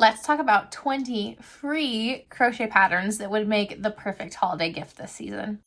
let's talk about 20 free crochet patterns that would make the perfect holiday gift this season.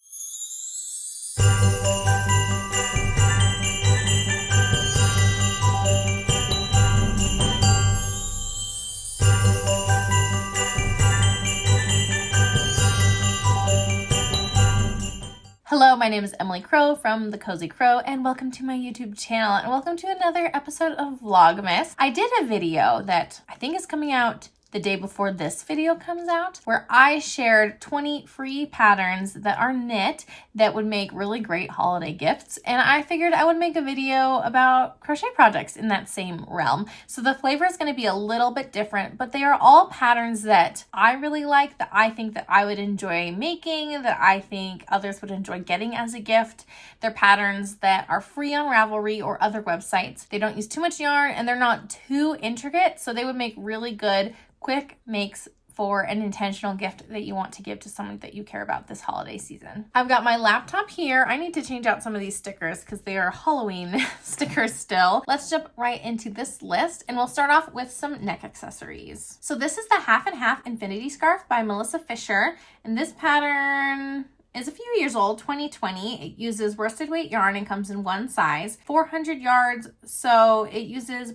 Hello, my name is Emily Crow from The Cozy Crow, and welcome to my YouTube channel, and welcome to another episode of Vlogmas. I did a video that I think is coming out the day before this video comes out, where I shared 20 free patterns that are knit that would make really great holiday gifts, and I figured I would make a video about crochet projects in that same realm. So the flavor is going to be a little bit different, but they are all patterns that I really like, that I think that I would enjoy making, that I think others would enjoy getting as a gift. They're patterns that are free on Ravelry or other websites. They don't use too much yarn and they're not too intricate, so they would make really good quick makes for an intentional gift that you want to give to someone that you care about this holiday season. I've got my laptop here. I need to change out some of these stickers because they are Halloween stickers still. Let's jump right into this list, and we'll start off with some neck accessories. So this is the Half and Half Infinity Scarf by Melissa Fisher, and this pattern is a few years old, 2020. It uses worsted weight yarn and comes in one size, 400 yards. So it uses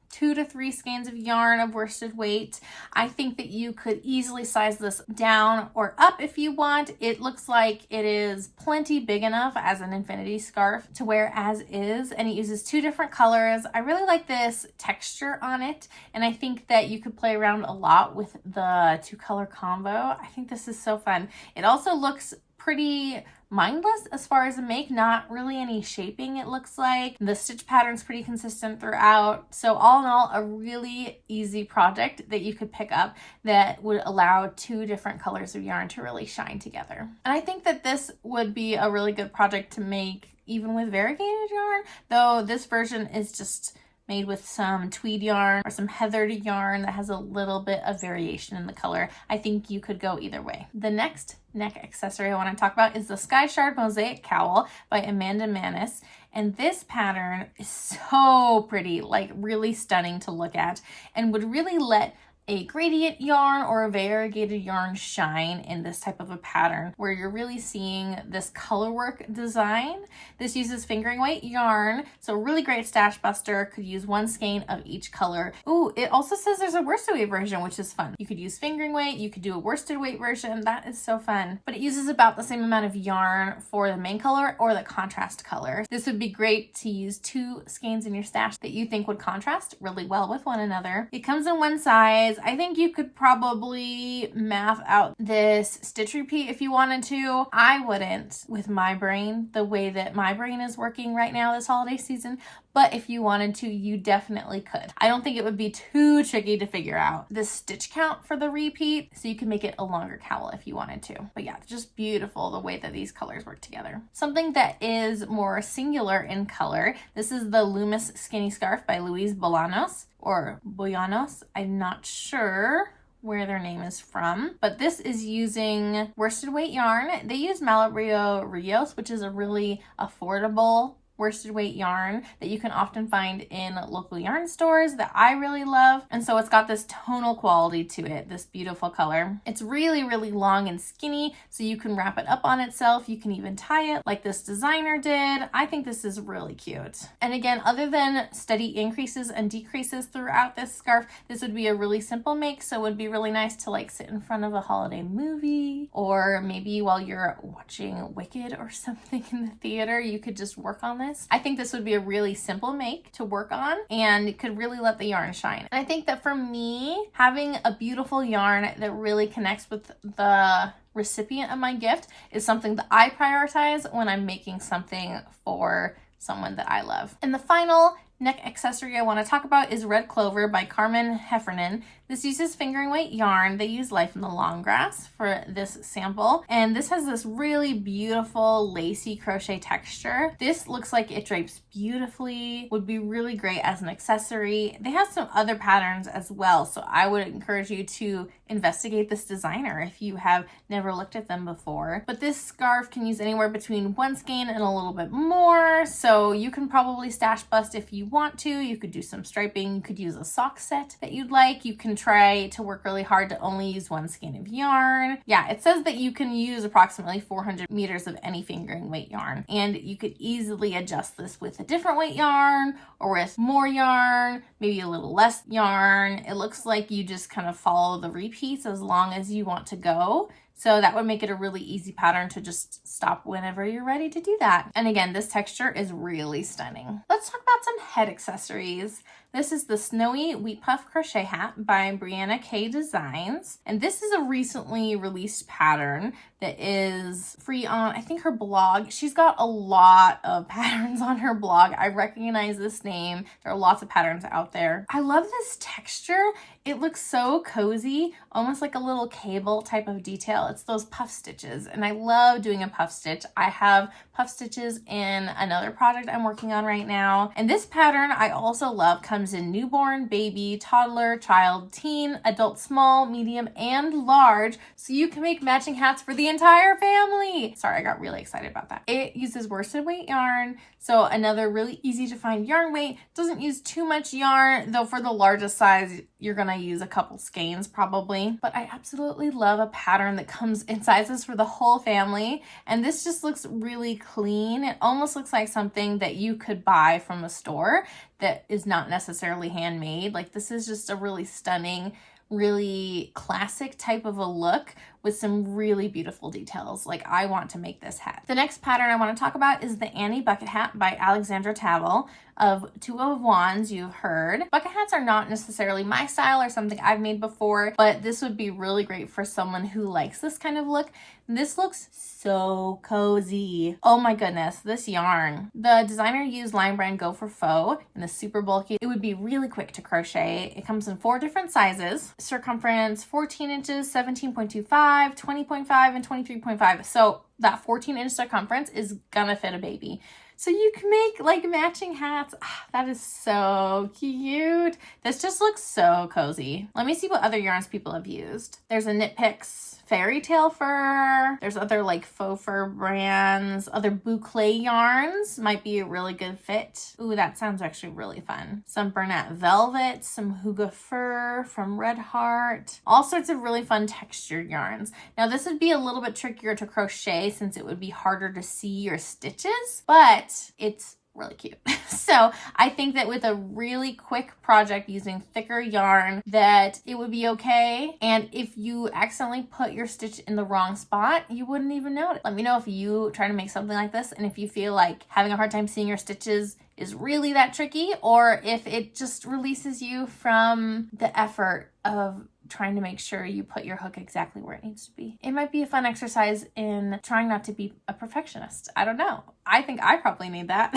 2 to 3 skeins of yarn of worsted weight. I think that you could easily size this down or up if you want. It looks like it is plenty big enough as an infinity scarf to wear as is, and it uses 2 different colors. I really like this texture on it, and I think that you could play around a lot with the 2-color combo. I think this is so fun. It also looks pretty mindless as far as a make, not really any shaping it looks like. The stitch pattern's pretty consistent throughout. So all in all, a really easy project that you could pick up that would allow 2 different colors of yarn to really shine together. And I think that this would be a really good project to make even with variegated yarn, though this version is just made with some tweed yarn or some heathered yarn that has a little bit of variation in the color. I think you could go either way. The next neck accessory I want to talk about is the Skyshard Mosaic Cowl by Mannas. And this pattern is so pretty, like really stunning to look at, and would really let a gradient yarn or a variegated yarn shine in this type of a pattern where you're really seeing this color work design. This uses fingering weight yarn, so really great stash buster. Could use 1 skein of each color. Ooh, it also says there's a worsted weight version, which is fun. You could use fingering weight, you could do a worsted weight version. That is so fun. But it uses about the same amount of yarn for the main color or the contrast color. This would be great to use 2 skeins in your stash that you think would contrast really well with one another. It comes in one size. I think you could probably math out this stitch repeat if you wanted to. I wouldn't with my brain, the way that my brain is working right now this holiday season, but if you wanted to, you definitely could. I don't think it would be too tricky to figure out the stitch count for the repeat, so you can make it a longer cowl if you wanted to. But yeah, just beautiful the way that these colors work together. Something that is more singular in color, this is the Loomis Skinny Scarf by Louise Bollanos, or Bollanos. I'm not sure where their name is from, but this is using worsted weight yarn. They use Malario Rios, which is a really affordable worsted weight yarn that you can often find in local yarn stores that I really love. And so it's got this tonal quality to it, this beautiful color. It's really, really long and skinny, so you can wrap it up on itself. You can even tie it like this designer did. I think this is really cute. And again, other than steady increases and decreases throughout this scarf, this would be a really simple make, so it would be really nice to like sit in front of a holiday movie, or maybe while you're watching Wicked or something in the theater, you could just work on this. I think this would be a really simple make to work on, and it could really let the yarn shine. And I think that for me, having a beautiful yarn that really connects with the recipient of my gift is something that I prioritize when I'm making something for someone that I love. And the final neck accessory I want to talk about is Red Clover by Carmen Heffernan. This uses fingering weight yarn. They use Life in the Long Grass for this sample. And this has this really beautiful lacy crochet texture. This looks like it drapes beautifully, would be really great as an accessory. They have some other patterns as well, so I would encourage you to investigate this designer if you have never looked at them before. But this scarf can use anywhere between 1 skein and a little bit more, so you can probably stash bust if you want to. You could do some striping. You could use a sock set that you'd like. You can try to work really hard to only use one skein of yarn. Yeah, it says that you can use approximately 400 meters of any fingering weight yarn, and you could easily adjust this with a different weight yarn or with more yarn, maybe a little less yarn. It looks like you just kind of follow the repeats as long as you want to go. So that would make it a really easy pattern to just stop whenever you're ready to do that. And again, this texture is really stunning. Let's talk about some head accessories. This is the Snowy Wheat Puff Crochet Hat by Briana K Designs. And this is a recently released pattern that is free on, I think, her blog. She's got a lot of patterns on her blog. I recognize this name. There are lots of patterns out there. I love this texture. It looks so cozy, almost like a little cable type of detail. It's those puff stitches, and I love doing a puff stitch. I have puff stitches in another project I'm working on right now. And this pattern I also love comes in newborn, baby, toddler, child, teen, adult, small, medium, and large. So you can make matching hats for the entire family. Sorry, I got really excited about that. It uses worsted weight yarn. So another really easy to find yarn weight. Doesn't use too much yarn, though for the largest size, you're gonna use a couple skeins probably. But I absolutely love a pattern that comes in sizes for the whole family. And this just looks really clean. It almost looks like something that you could buy from a store that is not necessarily handmade. Like, this is just a really stunning, really classic type of a look with some really beautiful details. Like, I want to make this hat. The next pattern I want to talk about is the Annie Bucket Hat by Alexandra Tavel of Two of Wands. You've heard. Bucket hats are not necessarily my style or something I've made before, but this would be really great for someone who likes this kind of look. This looks so cozy. Oh my goodness, this yarn. The designer used Lion Brand Go for Faux and it's super bulky. It would be really quick to crochet. It comes in 4 different sizes. Circumference 14 inches, 17.25, 20.5, and 23.5. So that 14-inch circumference is gonna fit a baby. So you can make like matching hats. That is so cute. This just looks so cozy. Let me see what other yarns people have used. There's a Knit Picks fairy tale fur. There's other like faux fur brands. Other boucle yarns might be a really good fit. Ooh, that sounds actually really fun. Some Bernat velvet, some Huga fur from Red Heart. All sorts of really fun textured yarns. Now this would be a little bit trickier to crochet since it would be harder to see your stitches, but it's really cute. So I think that with a really quick project using thicker yarn that it would be okay. And if you accidentally put your stitch in the wrong spot, you wouldn't even know it. Let me know if you try to make something like this and if you feel like having a hard time seeing your stitches is really that tricky, or if it just releases you from the effort of trying to make sure you put your hook exactly where it needs to be. It might be a fun exercise in trying not to be a perfectionist. I don't know. I think I probably need that.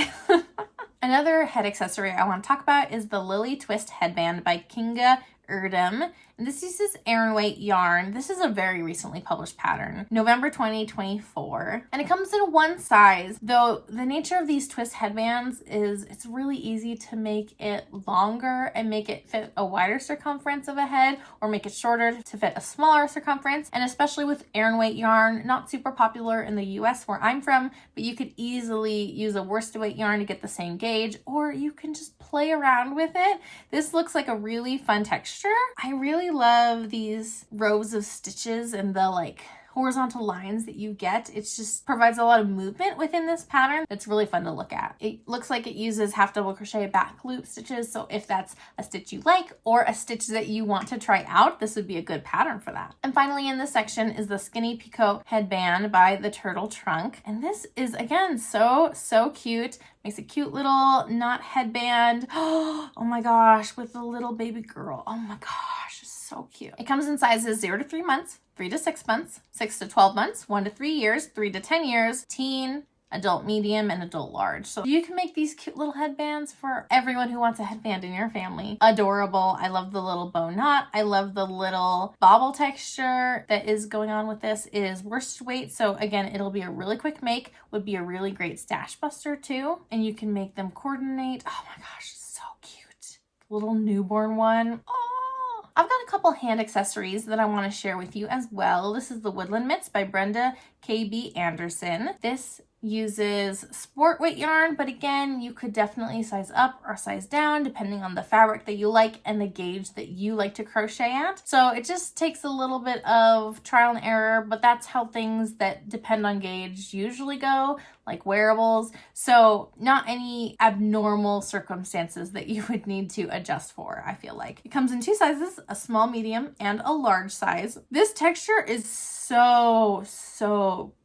Another head accessory I want to talk about is the Lily Twist Headband by Kinga Erdem. And this uses Aran weight yarn. This is a very recently published pattern, November 2024. And it comes in one size, though the nature of these twist headbands is it's really easy to make it longer and make it fit a wider circumference of a head, or make it shorter to fit a smaller circumference. And especially with Aran weight yarn, not super popular in the US where I'm from, but you could easily use a worsted weight yarn to get the same gauge, or you can just play around with it. This looks like a really fun texture. I really love these rows of stitches and the like horizontal lines that you get. It just provides a lot of movement within this pattern that's really fun to look at. It looks like it uses half double crochet back loop stitches, so if that's a stitch you like or a stitch that you want to try out, this would be a good pattern for that. And finally in this section is the Skinny Picot Headband by the Turtle Trunk, and this is again so cute. Makes a cute little knot headband. Oh my gosh, with the little baby girl. Oh my gosh, it's so cute. It comes in sizes 0 to 3 months, 3 to 6 months, 6 to 12 months, 1 to 3 years, 3 to 10 years, teen, adult medium, and adult large. So you can make these cute little headbands for everyone who wants a headband in your family. Adorable. I love the little bow knot. I love the little bobble texture that is going on with this. It is worsted weight, so again, it'll be a really quick make. Would be a really great stash buster too, and you can make them coordinate. Oh my gosh, so cute. Little newborn one. Oh, I've got a couple hand accessories that I want to share with you as well. This is the Woodland Mitts by Brenda KB Anderson. This uses sport weight yarn, but again, you could definitely size up or size down depending on the fabric that you like and the gauge that you like to crochet at. So it just takes a little bit of trial and error, but that's how things that depend on gauge usually go, like wearables. So not any abnormal circumstances that you would need to adjust for, I feel like. It comes in 2 sizes, a small, medium, and a large size. This texture is so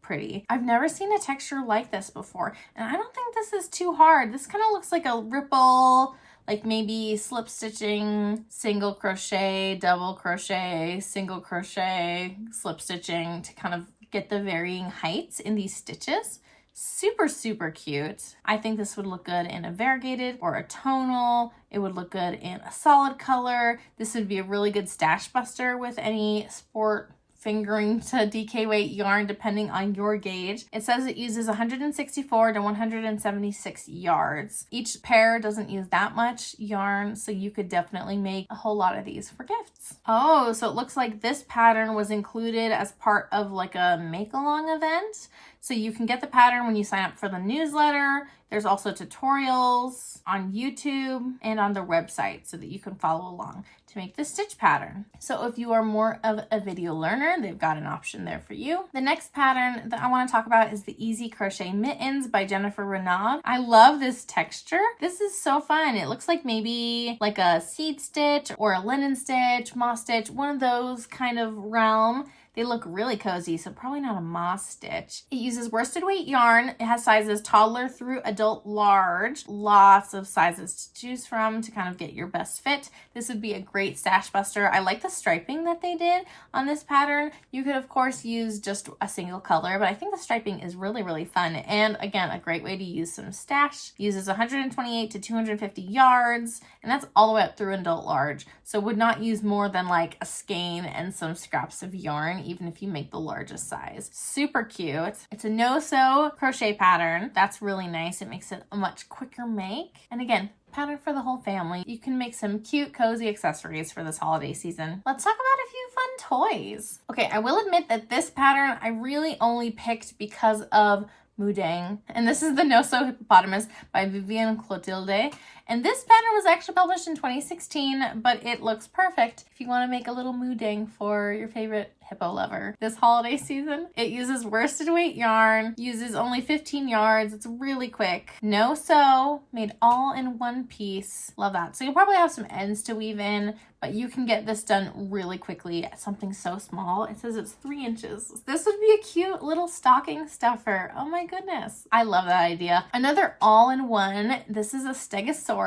pretty. I've never seen a texture like this before, and I don't think this is too hard. This kind of looks like a ripple, like maybe slip stitching, single crochet, double crochet, single crochet, slip stitching to kind of get the varying heights in these stitches. Super cute. I think this would look good in a variegated or a tonal. It would look good in a solid color. This would be a really good stash buster with any sport fingering to DK weight yarn depending on your gauge. It says it uses 164 to 176 yards. Each pair doesn't use that much yarn, so you could definitely make a whole lot of these for gifts. Oh, so it looks like this pattern was included as part of like a make-along event. So you can get the pattern when you sign up for the newsletter. There's also tutorials on YouTube and on their website so that you can follow along to make the stitch pattern. So if you are more of a video learner, they've got an option there for you. The next pattern that I want to talk about is the Easy Crochet Mittens by Jennifer Renaud. I love this texture. This is so fun. It looks like maybe like a seed stitch or a linen stitch, moss stitch, one of those kind of realm. They look really cozy, so probably not a moss stitch. It uses worsted weight yarn. It has sizes toddler through adult large. Lots of sizes to choose from to kind of get your best fit. This would be a great stash buster. I like the striping that they did on this pattern. You could, of course, use just a single color, but I think the striping is really fun. And again, a great way to use some stash. Uses 128 to 250 yards, and that's all the way up through adult large. So would not use more than like a skein and some scraps of yarn, even if you make the largest size. Super cute. It's a no-sew crochet pattern. That's really nice. It makes it a much quicker make. And again, pattern for the whole family. You can make some cute, cozy accessories for this holiday season. Let's talk about a few fun toys. Okay, I will admit that this pattern I really only picked because of Moodang. And this is the No-Sew Hippopotamus by Vivian and Clotilde. And this pattern was actually published in 2016, but it looks perfect if you want to make a little Moodang for your favorite hippo lover this holiday season. It uses worsted weight yarn, uses only 15 yards. It's really quick. No sew, made all in one piece. Love that. So you'll probably have some ends to weave in, but you can get this done really quickly at something so small. It says it's 3 inches. This would be a cute little stocking stuffer. Oh my goodness. I love that idea. Another all-in-one. This is a Stegosaurus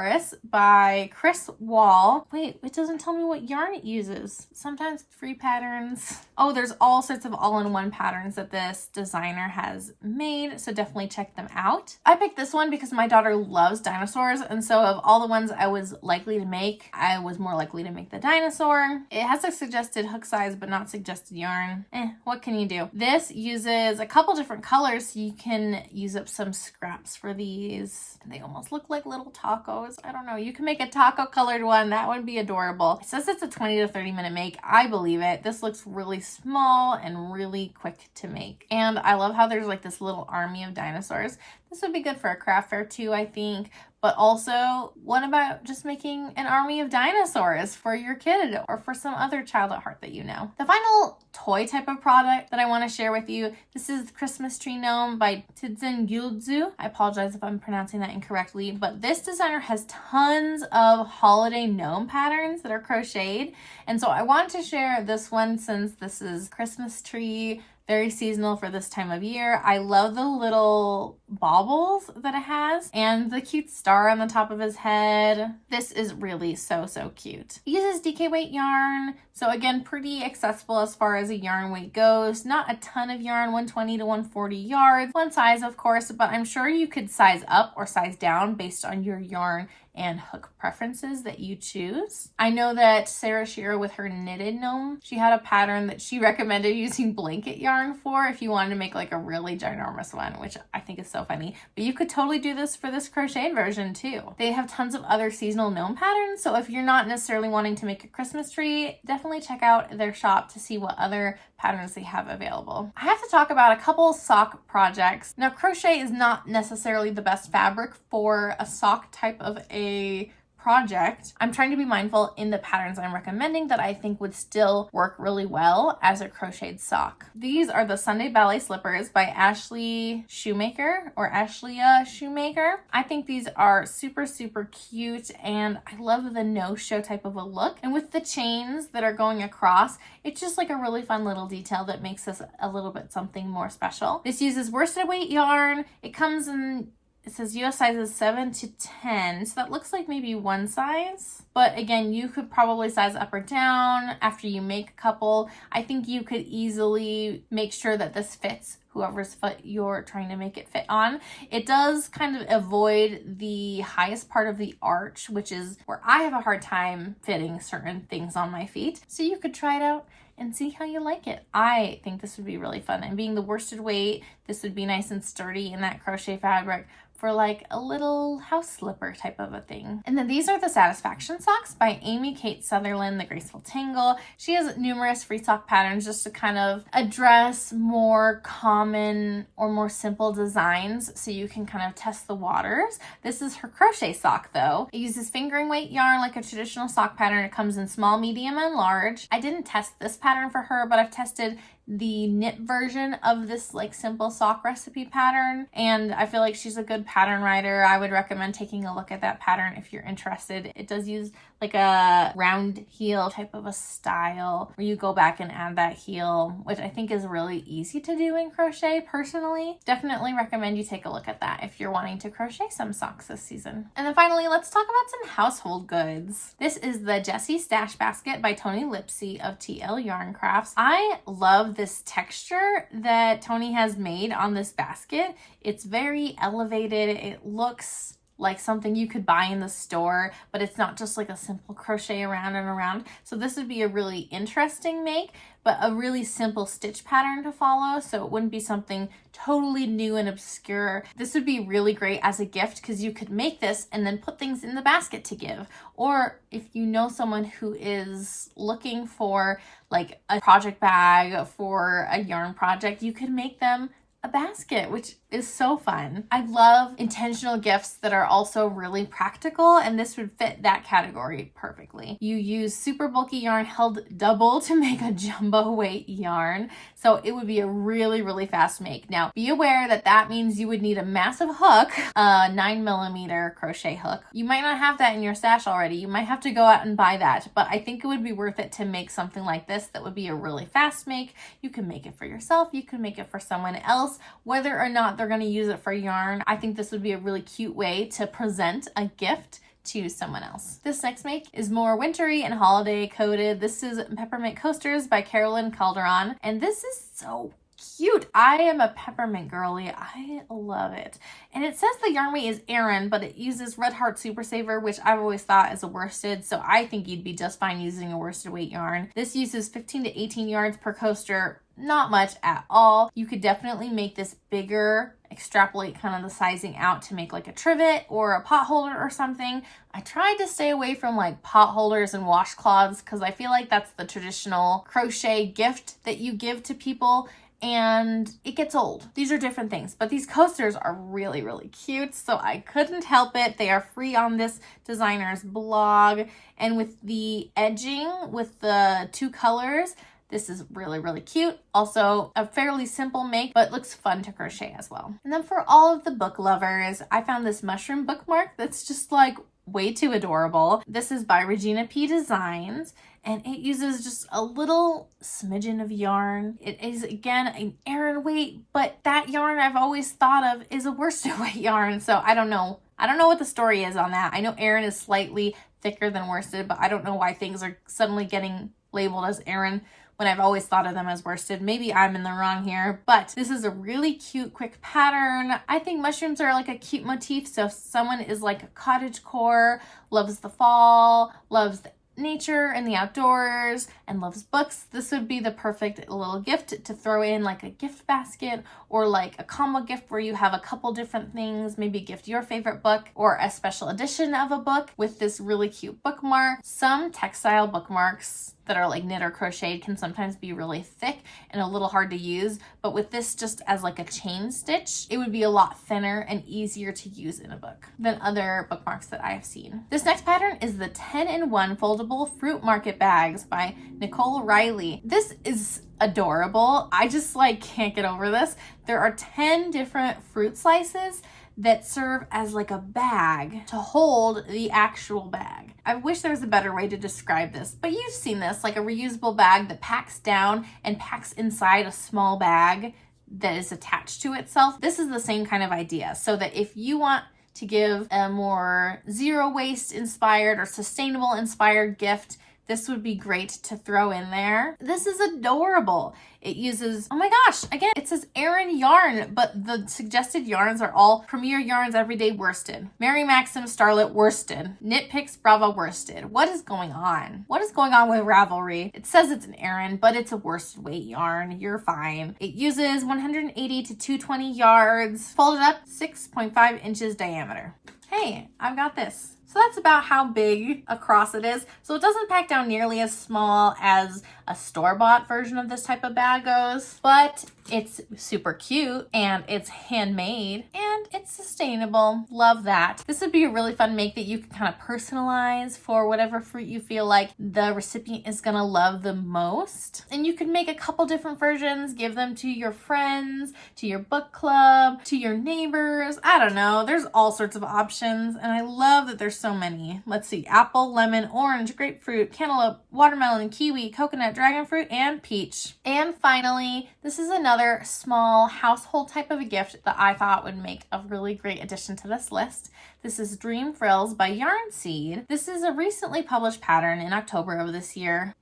by Criss Wall. Wait, it doesn't tell me what yarn it uses. Sometimes free patterns. Oh, there's all sorts of all-in-one patterns that this designer has made, so definitely check them out. I picked this one because my daughter loves dinosaurs, and so of all the ones I was likely to make, I was more likely to make the dinosaur. It has a suggested hook size, but not suggested yarn. What can you do? This uses a couple different colors, so you can use up some scraps for these. They almost look like little tacos. I don't know. You can make a taco colored one. That would be adorable. It says it's a 20 to 30 minute make. I believe it. This looks really small and really quick to make. And I love how there's like this little army of dinosaurs. This would be good for a craft fair too, I think. But also, what about just making an army of dinosaurs for your kid or for some other child at heart that you know? The final toy type of product that I want to share with you, this is the Christmas Tree Gnome by Tidzen Gyulzu. I apologize if I'm pronouncing that incorrectly, but this designer has tons of holiday gnome patterns that are crocheted. And so I want to share this one since this is Christmas tree, very seasonal for this time of year. I love the little baubles that it has and the cute star on the top of his head. This is really so cute. It uses DK weight yarn, so again, pretty accessible as far as a yarn weight goes. Not a ton of yarn, 120 to 140 yards. One size, of course, but I'm sure you could size up or size down based on your yarn and hook preferences that you choose. I know that Sarah Shearer with her knitted gnome, she had a pattern that she recommended using blanket yarn for if you wanted to make like a really ginormous one, which I think is so funny. But you could totally do this for this crocheted version too. They have tons of other seasonal gnome patterns, so if you're not necessarily wanting to make a Christmas tree, definitely check out their shop to see what other patterns they have available. I have to talk about a couple sock projects. Now, crochet is not necessarily the best fabric for a sock type of a project. I'm trying to be mindful in the patterns I'm recommending that I think would still work really well as a crocheted sock. These are the Sunday Ballet Slippers by Ashley Shoemaker or Ashleya Shoemaker. I think these are super, super cute, and I love the no-show type of a look. And with the chains that are going across, it's just like a really fun little detail that makes this a little bit something more special. This uses worsted weight yarn. It comes in, it says US sizes 7 to 10, so that looks like maybe one size. But again, you could probably size up or down after you make a couple. I think you could easily make sure that this fits whoever's foot you're trying to make it fit on. It does kind of avoid the highest part of the arch, which is where I have a hard time fitting certain things on my feet. So you could try it out and see how you like it. I think this would be really fun. And being the worsted weight, this would be nice and sturdy in that crochet fabric for like a little house slipper type of a thing. And then these are the Satisfaction Socks by Amy Kate Sutherland, the Graceful Tangle. She has numerous free sock patterns just to kind of address more common or more simple designs so you can kind of test the waters. This is her crochet sock though. It uses fingering weight yarn like a traditional sock pattern. It comes in small, medium, and large. I didn't test this pattern for her, but I've tested the knit version of this like simple sock recipe pattern, and I feel like she's a good pattern writer. I would recommend taking a look at that pattern if you're interested. It does use like a round heel type of a style where you go back and add that heel, which I think is really easy to do in crochet personally. Definitely recommend you take a look at that if you're wanting to crochet some socks this season. And then finally, let's talk about some household goods. This is the Jessie Stash Basket by Tony Lipsy of TL Yarn Crafts. I love this texture that Tony has made on this basket. It's very elevated. It looks like something you could buy in the store, but it's not just like a simple crochet around and around. So this would be a really interesting make, but a really simple stitch pattern to follow. So it wouldn't be something totally new and obscure. This would be really great as a gift because you could make this and then put things in the basket to give. Or if you know someone who is looking for like a project bag for a yarn project, you could make them a basket, which is so fun. I love intentional gifts that are also really practical, and this would fit that category perfectly. You use super bulky yarn held double to make a jumbo weight yarn, so it would be a really, really fast make. Now, be aware that that means you would need a massive hook, a 9mm crochet hook. You might not have that in your stash already. You might have to go out and buy that, but I think it would be worth it to make something like this that would be a really fast make. You can make it for yourself, you can make it for someone else, whether or not they're going to use it for yarn. I think this would be a really cute way to present a gift to someone else. This next make is more wintry and holiday coated. This is Peppermint Coasters by Carolyn Calderon, and this is so cute. I am a peppermint girly. I love it. And it says the yarn weight is Aran, but it uses Red Heart Super Saver, which I've always thought is a worsted, so I think you'd be just fine using a worsted weight yarn. This uses 15 to 18 yards per coaster. Not much at all. You could definitely make this bigger, extrapolate kind of the sizing out to make like a trivet or a pot holder or something. I tried to stay away from like pot holders and washcloths because I feel like that's the traditional crochet gift that you give to people, and it gets old. These are different things, but these coasters are really, really cute, so I couldn't help it. They are free on this designer's blog, and with the edging with the two colors, this is really, really cute. Also a fairly simple make, but looks fun to crochet as well. And then for all of the book lovers, I found this mushroom bookmark that's just like way too adorable. This is by Regina P. Designs, and it uses just a little smidgen of yarn. It is, again, an Aran weight, but that yarn I've always thought of is a worsted weight yarn, so I don't know. I don't know what the story is on that. I know Aran is slightly thicker than worsted, but I don't know why things are suddenly getting labeled as Aran when I've always thought of them as worsted. Maybe I'm in the wrong here, but this is a really cute, quick pattern. I think mushrooms are like a cute motif. So if someone is like a cottagecore, loves the fall, loves the nature and the outdoors, and loves books, this would be the perfect little gift to throw in like a gift basket or like a combo gift where you have a couple different things, maybe gift your favorite book or a special edition of a book with this really cute bookmark. Some textile bookmarks that are like knit or crocheted can sometimes be really thick and a little hard to use, but with this just as like a chain stitch, it would be a lot thinner and easier to use in a book than other bookmarks that I've seen. This next pattern is the 10-in-1 foldable fruit market bags by Nicole Riley. This is adorable. I just like can't get over this. There are 10 different fruit slices that serve as like a bag to hold the actual bag. I wish there was a better way to describe this, but you've seen this, like a reusable bag that packs down and packs inside a small bag that is attached to itself. This is the same kind of idea, so that if you want to give a more zero waste inspired or sustainable inspired gift, this would be great to throw in there. This is adorable. It uses, oh my gosh, again, it says Aran yarn, but the suggested yarns are all Premier Yarns Everyday worsted, Mary Maxim Starlet worsted, Knit Picks Brava worsted. What is going on? What is going on with Ravelry? It says it's an Aran, but it's a worsted weight yarn. You're fine. It uses 180 to 220 yards, folded up 6.5 inches diameter. Hey, I've got this. So that's about how big across it is. So it doesn't pack down nearly as small as a store-bought version of this type of bag goes, but it's super cute and it's handmade and it's sustainable. Love that. This would be a really fun make that you can kind of personalize for whatever fruit you feel like the recipient is gonna love the most. And you could make a couple different versions, give them to your friends, to your book club, to your neighbors. I don't know. There's all sorts of options and I love that there's so many. Let's see, apple, lemon, orange, grapefruit, cantaloupe, watermelon, kiwi, coconut, dragon fruit, and peach. And finally, this is another small household type of a gift that I thought would make a really great addition to this list. This is Dream Frills by Yarn Seed. This is a recently published pattern in October of this year.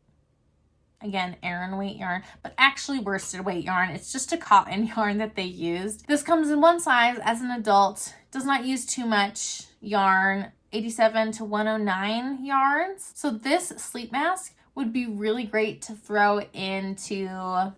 Again, Aran weight yarn, but actually worsted weight yarn. It's just a cotton yarn that they used. This comes in one size as an adult, does not use too much yarn, 87 to 109 yards. So this sleep mask would be really great to throw into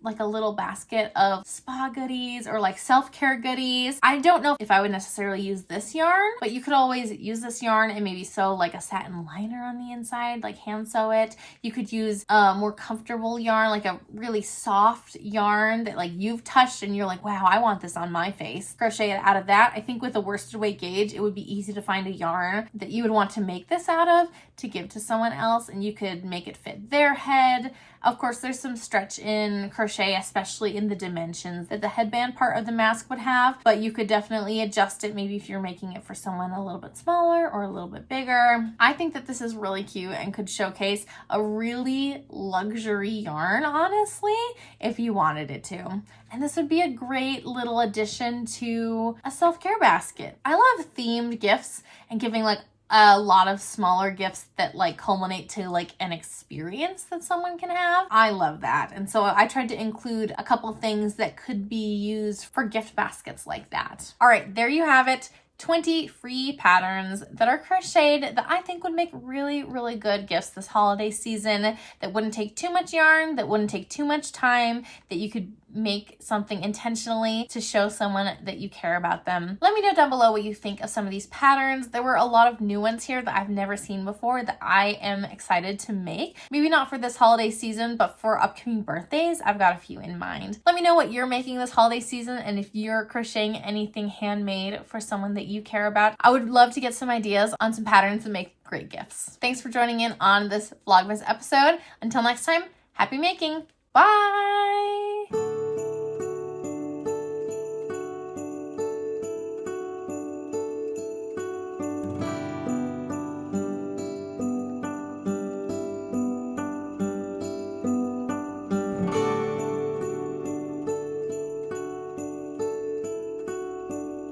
like a little basket of spa goodies or like self-care goodies. I don't know if I would necessarily use this yarn, but you could always use this yarn and maybe sew like a satin liner on the inside, like hand sew it. You could use a more comfortable yarn, like a really soft yarn that like you've touched and you're like, wow, I want this on my face. Crochet it out of that. I think with a worsted weight gauge, it would be easy to find a yarn that you would want to make this out of to give to someone else, and you could make it fit their head. Of course, there's some stretch in crochet, especially in the dimensions that the headband part of the mask would have, but you could definitely adjust it maybe if you're making it for someone a little bit smaller or a little bit bigger. I think that this is really cute and could showcase a really luxury yarn, honestly, if you wanted it to. And this would be a great little addition to a self-care basket. I love themed gifts and giving like a lot of smaller gifts that like culminate to like an experience that someone can have. I love that. And so I tried to include a couple things that could be used for gift baskets like that. All right, there you have it. 20 free patterns that are crocheted that I think would make really, really good gifts this holiday season, that wouldn't take too much yarn, that wouldn't take too much time, that you could make something intentionally to show someone that you care about them. Let me know down below what you think of some of these patterns. There were a lot of new ones here that I've never seen before that I am excited to make. Maybe not for this holiday season, but for upcoming birthdays, I've got a few in mind. Let me know what you're making this holiday season and if you're crocheting anything handmade for someone that you care about. I would love to get some ideas on some patterns that make great gifts. Thanks for joining in on this Vlogmas episode. Until next time, happy making. Bye!